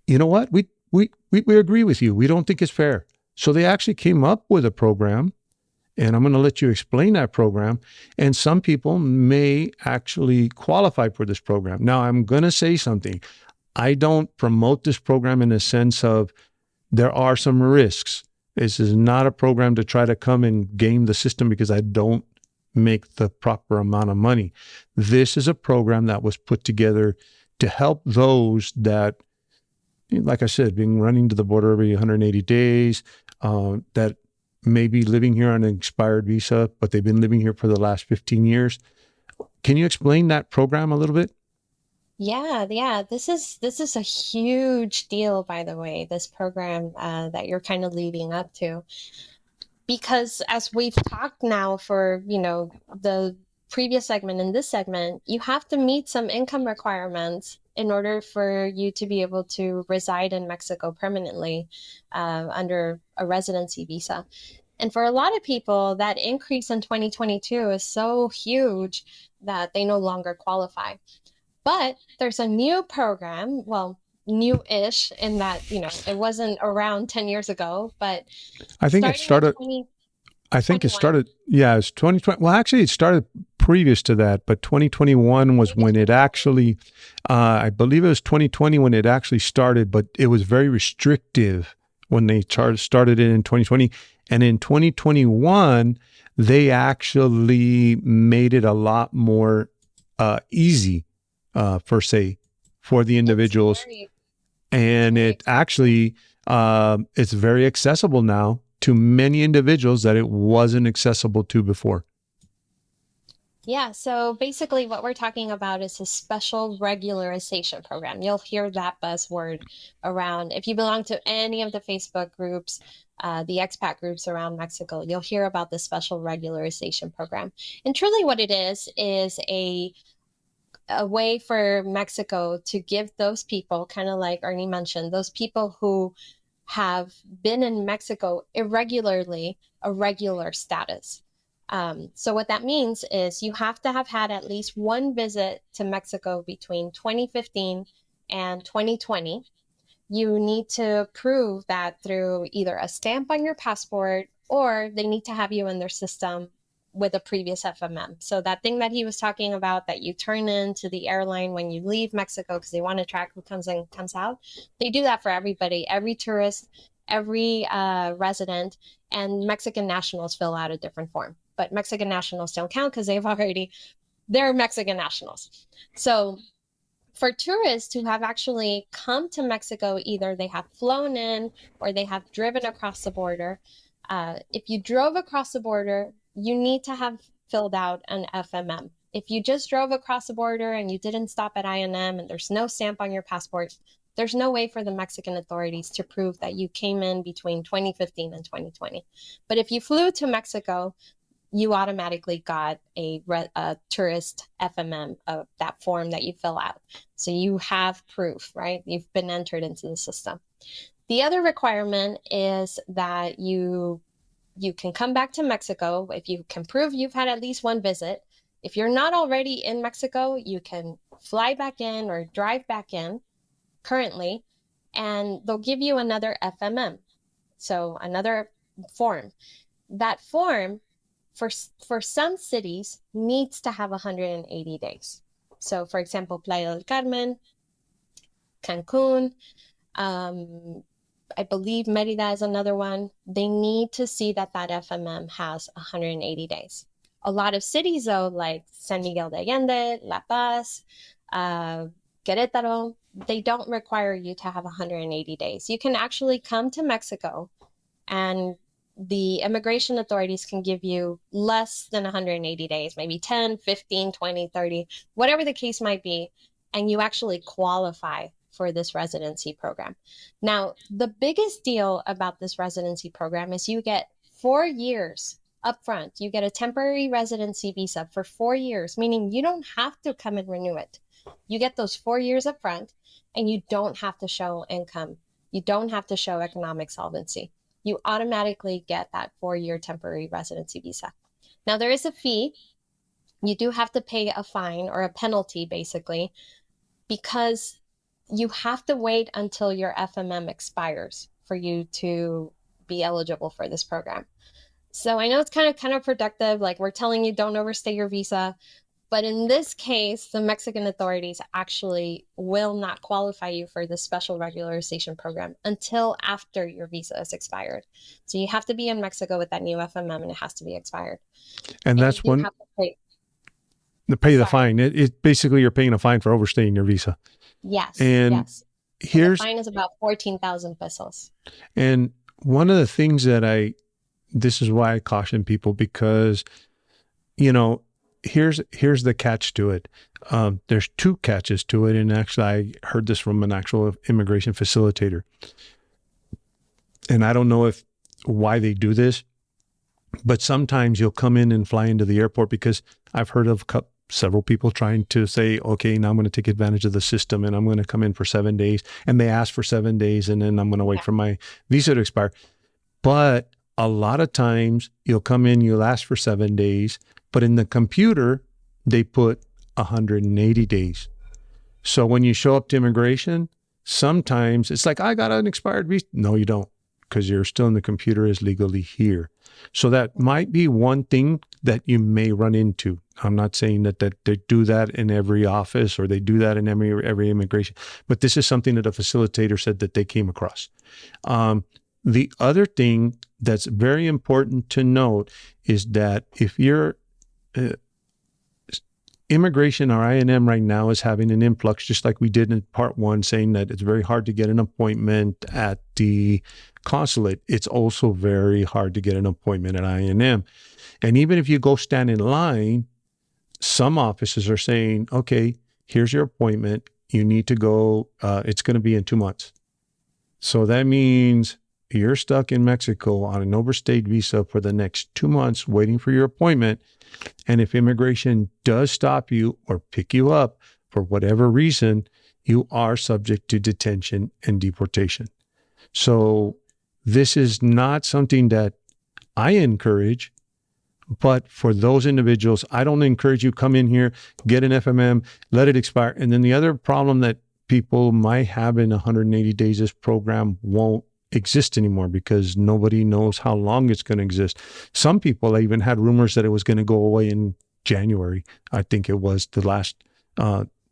what? We agree with you. We don't think it's fair. So they actually came up with a program, and I'm going to let you explain that program. And some people may actually qualify for this program. Now, I'm going to say something. I don't promote this program in a sense of there are some risks. This is not a program to try to come and game the system because I don't make the proper amount of money. This is a program that was put together to help those that, like I said, being running to the border every 180 days, that maybe living here on an expired visa, but they've been living here for the last 15 years. Can you explain that program a little bit? Yeah. This is a huge deal, by the way, this program that you're kind of leading up to. Because as we've talked now for, the previous segment and this segment, you have to meet some income requirements in order for you to be able to reside in Mexico permanently under a residency visa. And for a lot of people, that increase in 2022 is so huge that they no longer qualify. But there's a new program, well, new-ish in that, it wasn't around 10 years ago, but I think it starting in started. I think it 2021, started. Yeah, it's 2020. Well, actually, it started previous to that, but 2021 was previous when it 2020. actually. I believe it was 2020 when it actually started, but it was very restrictive when they started it in 2020, and in 2021 they actually made it a lot more easy, per se, for the It's individuals, very, it's and very it accessible. actually it's very accessible now to many individuals that it wasn't accessible to before. Yeah, so basically what we're talking about is a special regularization program. You'll hear that buzzword around. If you belong to any of the Facebook groups, the expat groups around Mexico, you'll hear about the special regularization program. And truly what it is a way for Mexico to give those people, kind of like Ernie mentioned, those people who have been in Mexico irregularly, a regular status. So what that means is you have to have had at least one visit to Mexico between 2015 and 2020. You need to prove that through either a stamp on your passport or they need to have you in their system with a previous FMM. So that thing that he was talking about that you turn in to the airline when you leave Mexico because they want to track who comes in, comes out, they do that for everybody, every tourist, every resident, and Mexican nationals fill out a different form. But Mexican nationals don't count because they're Mexican nationals. So for tourists who have actually come to Mexico, either they have flown in or they have driven across the border. If you drove across the border, you need to have filled out an FMM. If you just drove across the border and you didn't stop at INM and there's no stamp on your passport, there's no way for the Mexican authorities to prove that you came in between 2015 and 2020. But if you flew to Mexico, you automatically got a tourist FMM of that form that you fill out. So you have proof, right? You've been entered into the system. The other requirement is that you can come back to Mexico if you can prove you've had at least one visit. If you're not already in Mexico, you can fly back in or drive back in currently, and they'll give you another FMM. So another form. That form for some cities needs to have 180 days. So for example, Playa del Carmen, Cancun, I believe Merida is another one. They need to see that that FMM has 180 days. A lot of cities though, like San Miguel de Allende, La Paz, uh, Querétaro, they don't require you to have 180 days. You can actually come to Mexico and the immigration authorities can give you less than 180 days, maybe 10, 15, 20, 30, whatever the case might be, and you actually qualify for this residency program. Now, the biggest deal about this residency program is you get 4 years upfront. You get a temporary residency visa for 4 years, meaning you don't have to come and renew it. You get those 4 years upfront, and you don't have to show income. You don't have to show economic solvency. You automatically get that 4 year temporary residency visa. Now, there is a fee. You do have to pay a fine or a penalty, basically, because you have to wait until your FMM expires for you to be eligible for this program. So I know it's kind of counterproductive, like we're telling you don't overstay your visa, but in this case, the Mexican authorities actually will not qualify you for the special regularization program until after your visa is expired. So you have to be in Mexico with that new FMM and it has to be expired. And And you that's do when have to pay, they pay the sorry. fine. It basically you're paying a fine for overstaying your visa. Yes, And yes. And the here's fine is about 14,000 pesos. and one of the things that I this is why I caution people, because, here's the catch to it. There's two catches to it. And actually, I heard this from an actual immigration facilitator. And I don't know why they do this, but sometimes you'll come in and fly into the airport, because I've heard of several people trying to say, okay, now I'm going to take advantage of the system and I'm going to come in for 7 days. And they ask for 7 days and then I'm going to wait for my visa to expire. But a lot of times you'll come in, you'll ask for 7 days, but in the computer, they put 180 days. So when you show up to immigration, sometimes it's like, I got an expired visa. No, you don't, because you're still in the computer as legally here. So that might be one thing that you may run into. I'm not saying that they do that in every office or they do that in every immigration, but this is something that a facilitator said that they came across. The other thing that's very important to note is that if you're immigration or INM right now is having an influx, just like we did in part one, saying that it's very hard to get an appointment at the consulate. It's also very hard to get an appointment at INM. And even if you go stand in line, some offices are saying, okay, here's your appointment. You need to go, it's going to be in 2 months. So that means you're stuck in Mexico on an overstayed visa for the next 2 months waiting for your appointment. And if immigration does stop you or pick you up for whatever reason, you are subject to detention and deportation. So this is not something that I encourage, but for those individuals, I don't encourage you come in here, get an FMM, let it expire. And then the other problem that people might have in 180 days, this program won't exist anymore because nobody knows how long it's going to exist. Some people even had rumors that it was going to go away in January. I think it was the last,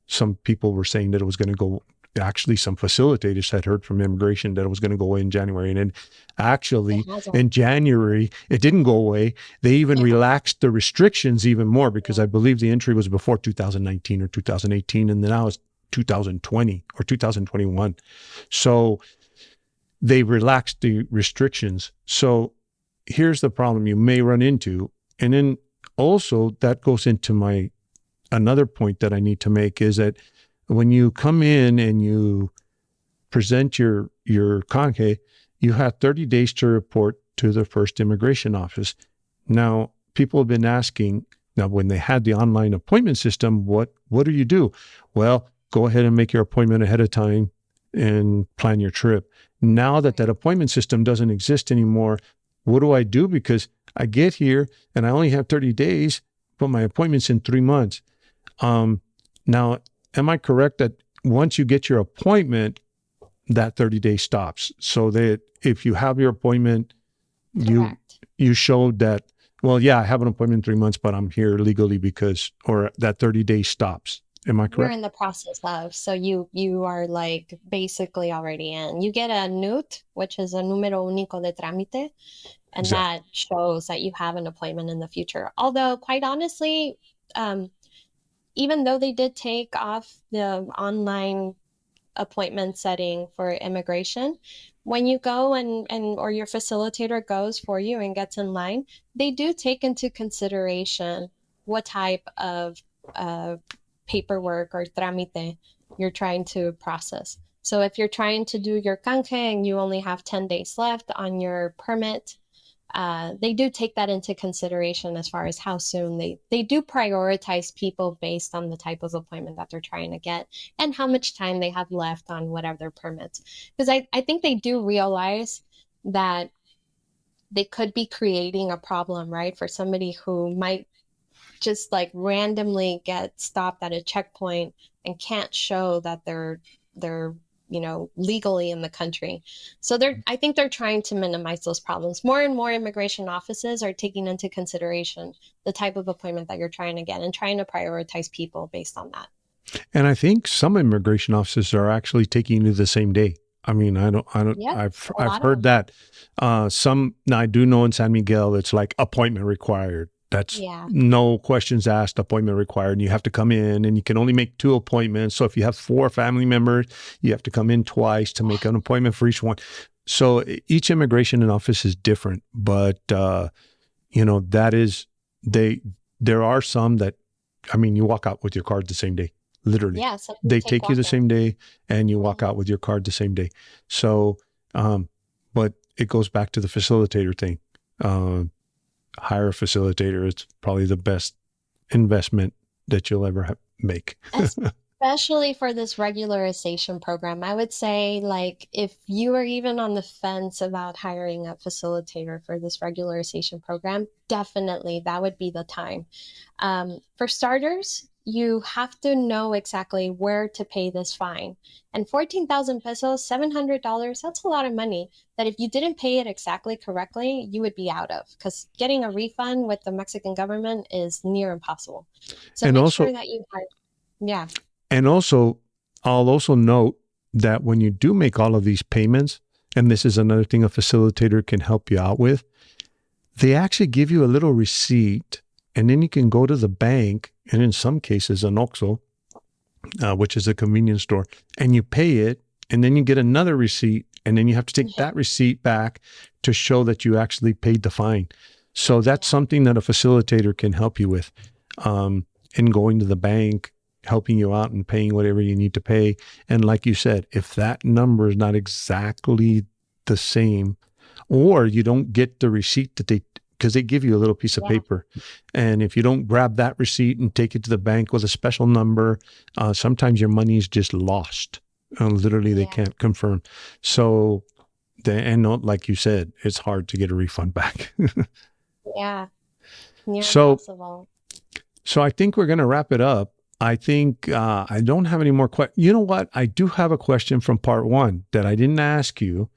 some people were saying that it was going to go. Actually, some facilitators had heard from immigration that it was going to go away in January. And then actually in January, it didn't go away. They even relaxed the restrictions even more, because I believe the entry was before 2019 or 2018. And then now it's 2020 or 2021. So they relaxed the restrictions. So here's the problem you may run into. And then also that goes into another point that I need to make, is that when you come in and you present your canje, you have 30 days to report to the first immigration office. Now, people have been asking, now when they had the online appointment system, what do you do? Well, go ahead and make your appointment ahead of time and plan your trip. Now that appointment system doesn't exist anymore, what do I do? Because I get here and I only have 30 days, but my appointment's in 3 months. Now, am I correct that once you get your appointment, that 30 days stops? So that if you have your appointment, you showed that, well, yeah, I have an appointment in 3 months, but I'm here legally or that 30 days stops. Am I correct? You're in the process of, so you are like basically already in. You get a NUT, which is a número único de trámite, and that shows that you have an appointment in the future. Although, quite honestly, even though they did take off the online appointment setting for immigration, when you go and or your facilitator goes for you and gets in line, they do take into consideration what type of paperwork or trámite you're trying to process. So if you're trying to do your canje and you only have 10 days left on your permit, they do take that into consideration as far as how soon they do prioritize people based on the type of appointment that they're trying to get and how much time they have left on whatever their permits. Because I think they do realize that they could be creating a problem, right, for somebody who might just like randomly get stopped at a checkpoint and can't show that they're legally in the country. So I think they're trying to minimize those problems. More and more immigration offices are taking into consideration the type of appointment that you're trying to get and trying to prioritize people based on that. And I think some immigration offices are actually taking you the same day. I mean, I've heard that. Now I do know in San Miguel, it's like appointment required. That's Yeah. no questions asked, appointment required. And you have to come in and you can only make 2 appointments. So if you have 4 family members, you have to come in twice to make an appointment for each one. So each immigration office is different, but, that is, there are some that, I mean, you walk out with your card the same day, literally. Yeah. So They take take you the walk-in. same day and you walk out with your card the same day. So, but it goes back to the facilitator thing. Hire a facilitator. It's probably the best investment that you'll ever make. Especially for this regularization program, I would say, like, if you are even on the fence about hiring a facilitator for this regularization program, definitely that would be the time. For starters, you have to know exactly where to pay this fine. And 14,000 pesos, $700, that's a lot of money that if you didn't pay it exactly correctly, you would be out of, because getting a refund with the Mexican government is near impossible. So And make also, sure that yeah. and also, I'll also note that when you do make all of these payments, and this is another thing a facilitator can help you out with, they actually give you a little receipt, and then you can go to the bank, and in some cases, an OXXO, which is a convenience store, and you pay it, and then you get another receipt, and then you have to take that receipt back to show that you actually paid the fine. So that's something that a facilitator can help you with, in going to the bank, helping you out and paying whatever you need to pay. And like you said, if that number is not exactly the same, or you don't get the receipt that because they give you a little piece of paper. And if you don't grab that receipt and take it to the bank with a special number, sometimes your money is just lost. Literally, they can't confirm. So, like you said, it's hard to get a refund back. Yeah. Near So, impossible. so I think we're going to wrap it up. I think I don't have any more questions. You know what? I do have a question from part 1 that I didn't ask you.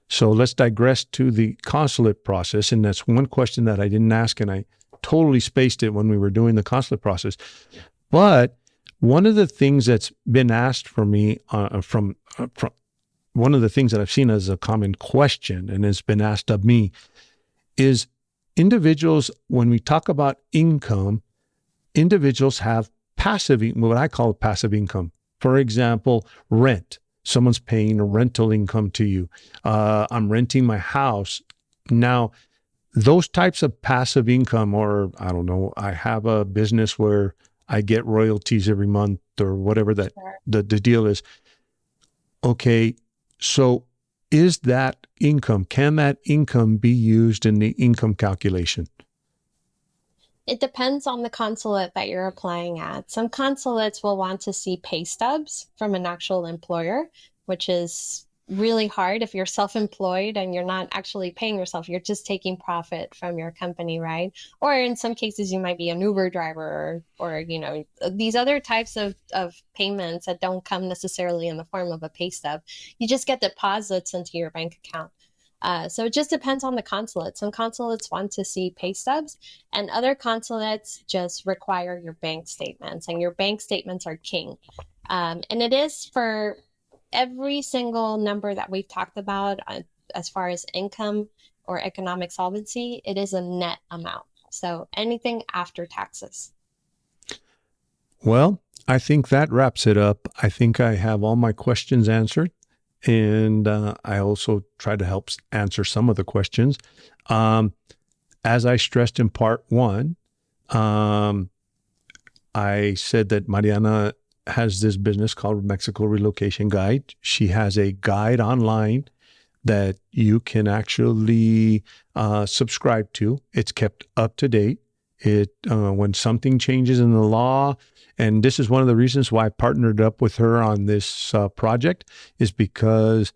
So let's digress to the consulate process. And that's one question that I didn't ask, and I totally spaced it when we were doing the consulate process. But one of the things that's been asked for me from one of the things that I've seen as a common question, and it's been asked of me, is individuals, when we talk about income, individuals have what I call passive income. For example, rent. Someone's paying a rental income to you. I'm renting my house. Now, those types of passive income, or I don't know, I have a business where I get royalties every month or whatever that the deal is. Okay, so is that income, can that income be used in the income calculation? It depends on the consulate that you're applying at. Some consulates will want to see pay stubs from an actual employer, which is really hard if you're self-employed and you're not actually paying yourself. You're just taking profit from your company, right? Or in some cases, you might be an Uber driver or these other types of payments that don't come necessarily in the form of a pay stub. You just get deposits into your bank account. So it just depends on the consulate. Some consulates want to see pay stubs, and other consulates just require your bank statements, and your bank statements are king. And it is for every single number that we've talked about as far as income or economic solvency, it is a net amount. So anything after taxes. Well, I think that wraps it up. I think I have all my questions answered. And I also try to help answer some of the questions. As I stressed in part 1, I said that Mariana has this business called Mexico Relocation Guide. She has a guide online that you can actually subscribe to. It's kept up to date. When something changes in the law, and this is one of the reasons why I partnered up with her on this project, is because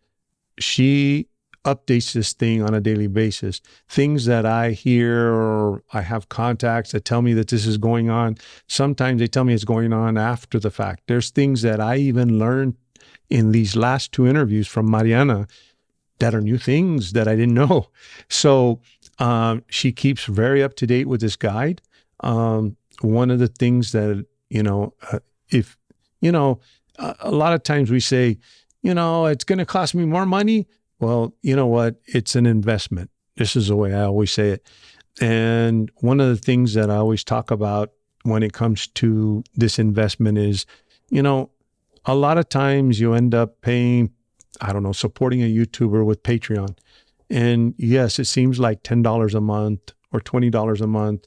she updates this thing on a daily basis. Things that I hear, or I have contacts that tell me that this is going on. Sometimes they tell me it's going on after the fact. There's things that I even learned in these last 2 interviews from Mariana that are new things that I didn't know. So she keeps very up to date with this guide. One of the things that, a lot of times we say, it's going to cost me more money. Well, you know what? It's an investment. This is the way I always say it. And one of the things that I always talk about when it comes to this investment is, you know, a lot of times you end up paying, I don't know, supporting a YouTuber with Patreon. And yes, it seems like $10 a month or $20 a month.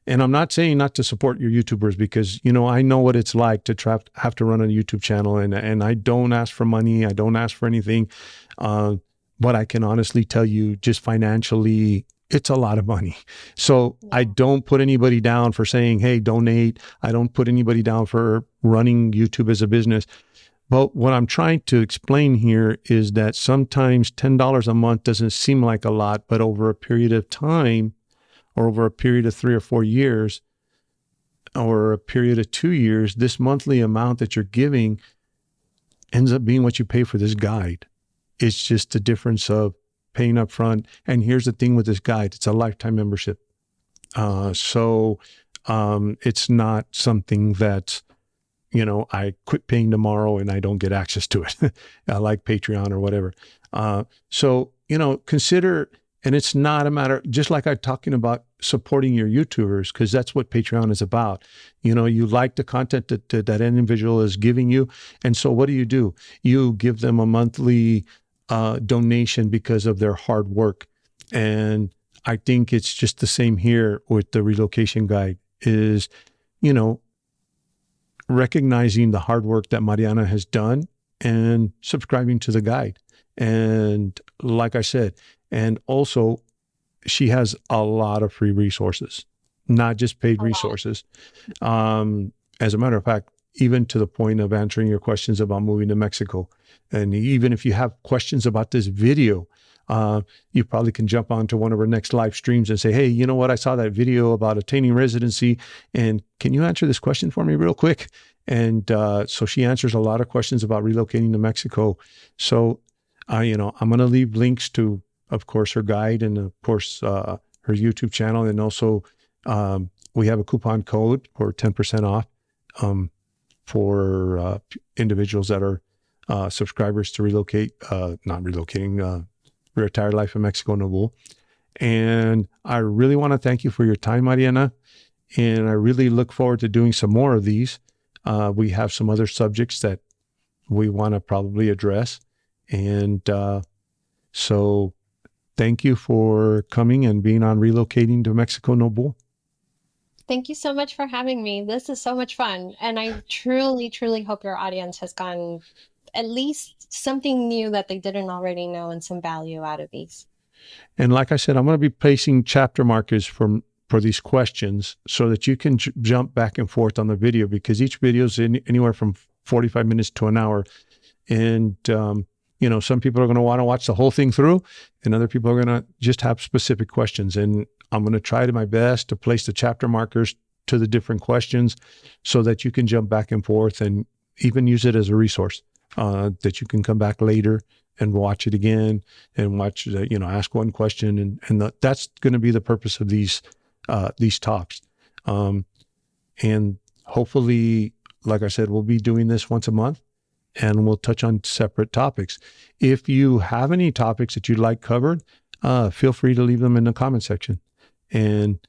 And I'm not saying not to support your YouTubers because, you know, I know what it's like to have to run a YouTube channel, and I don't ask for money. I don't ask for anything. But I can honestly tell you just financially, it's a lot of money. So I don't put anybody down for saying, hey, donate. I don't put anybody down for running YouTube as a business. But what I'm trying to explain here is that sometimes $10 a month doesn't seem like a lot, but over a period of time, or over a period of 3 or 4 years, or a period of 2 years, this monthly amount that you're giving ends up being what you pay for this guide. It's just the difference of paying up front. And here's the thing with this guide, it's a lifetime membership. So it's not something that, you know, I quit paying tomorrow and I don't get access to it, like Patreon or whatever. So, you know, consider, and it's not a matter, just like I'm talking about supporting your YouTubers, because that's what Patreon is about. You know, you like the content that individual is giving you. And so what do? You give them a monthly donation because of their hard work. And I think it's just the same here with the relocation guide is, you know, recognizing the hard work that Mariana has done and subscribing to the guide. And like I said, and also she has a lot of free resources, not just paid resources. As a matter of fact, even to the point of answering your questions about moving to Mexico. And even if you have questions about this video, you probably can jump onto one of our next live streams and say, hey, you know what? I saw that video about attaining residency, and can you answer this question for me real quick? And so she answers a lot of questions about relocating to Mexico. So, you know, I'm going to leave links to, of course, her guide and, of course, her YouTube channel. And also, we have a coupon code for 10% off for individuals that are subscribers to Retired Life in Mexico Noble. And I really want to thank you for your time, Mariana. And I really look forward to doing some more of these. We have some other subjects that we want to probably address. And so thank you for coming and being on Relocating to Mexico Noble. Thank you so much for having me. This is so much fun. And I truly, truly hope your audience has gotten at least something new that they didn't already know and some value out of these. And like I said, I'm going to be placing chapter markers for these questions so that you can jump back and forth on the video, because each video is anywhere from 45 minutes to an hour. And, you know, some people are going to want to watch the whole thing through, and other people are going to just have specific questions. And I'm going to try to my best to place the chapter markers to the different questions so that you can jump back and forth and even use it as a resource that you can come back later and watch it again and watch, you know, ask one question. And that's going to be the purpose of these talks. And hopefully, like I said, we'll be doing this once a month, and we'll touch on separate topics. If you have any topics that you'd like covered, feel free to leave them in the comment section. And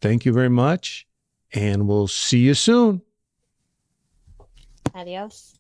thank you very much, and we'll see you soon. Adios.